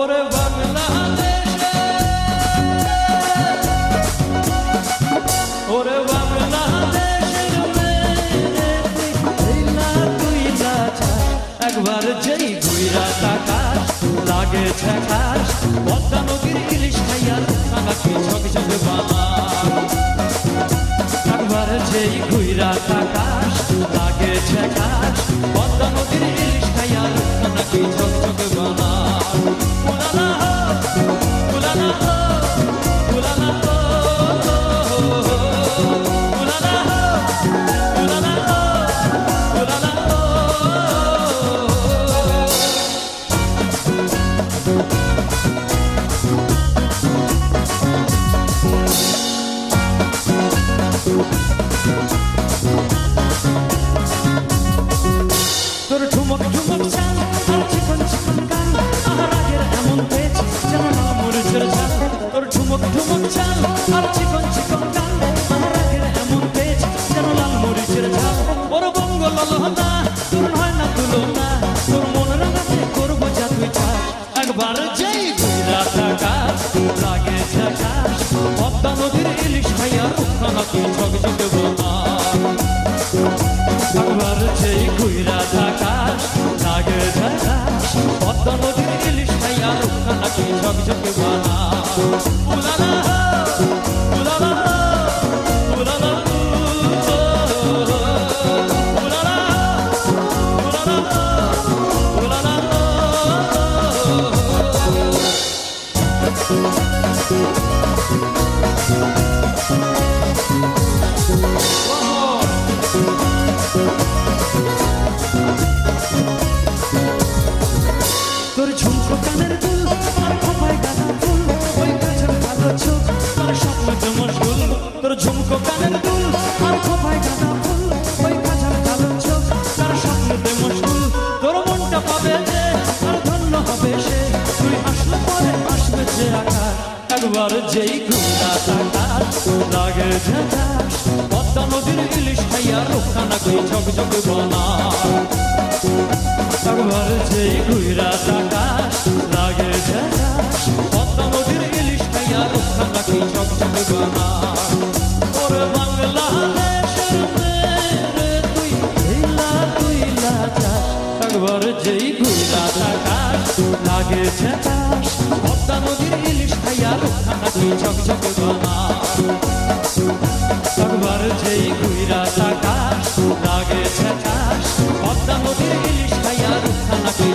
ওরে বাংলাদেশে, ওরে বাংলাদেশের মেয়ে তুই না একবার যেই ঘুইরা তাকাস লাগে ছেকাস পদ্মা নদীর ইলিশ খাইয়ার আমাকে ঝকঝক বানা। একবার যেই ঘুইরা তাকাস লাগে ছেকাস পদ্মা নদীর ইলিশ খাইয়ার আমাকে ঝকঝক বানা। উলালা উলালা উলালা তোর ঠুমক ঠুমক চাল আর চিকন চিকন গাল আর আগের এমন তেজ যেন না মরিচের ঝাল। তোর ঠুমক ঠুমক চাল আর চিকন চিকন গাল আর আগের এমন তেজ যেন লাল মরিচের ঝাল। ওর বঙ্গ ললহনা তোর হয় না তুলনা, তোর মন রাঙাতে করবো জাদুই চাষ। একবার যেই ঘুইরা তাকাস লাগে ঝাকাস পদ্মা নদীর ইলিশ খাইয়া রুখানা তুই ঝকঝক বানা। একবার যেই ঘুইরা তাকাস লাগে ঝাকাস পদ্মা নদীর ইলিশ খাইয়া রুখানা তুই ঝকঝক বানা। উলালা উলালা উলালা উলালা উলালা তোর ঝুমকো কানের দুল আর খোপায় গাঁদা ফুল ওই গাছের কালো চোখ তার স্বপ্নতে মশগুল। তোর ঝুমকো কানের দুল আর খোপায় গাঁদা ফুল ওই গাছের কালো চোখ তার স্বপ্নতে মশগুল। তোর মনটা পাবে যে আর ধন্য হবে সে তুই আসলে পরে আসবে যে আকাশ। একবার যেই ঘুমটা তাকাস লাগে ঝাকাস পদ্মা নদীর ইলিশ খাইয়া রুখানা তুই ঝকঝক বানা। একবার যেই ঘুইরা তাকাস লাগে ঝাকাস পদ্মা নদীর ইলিশ খাইয়া রুখানা তুই ঝকঝক বানা। ওরে বাংলাদেশের মেয়ে তুই চাস। একবার যেই ঘুইরা তাকাস লাগে ঝাকাস পদ্মা নদীর ইলিশ খাইয়া রুখানা তুই ঝকঝক বানা। একবার যেই ঘুইরা তাকাস লাগে ঝাকাস পদ্মা নদীর ইলিশ খাইয়া রুখানা তুই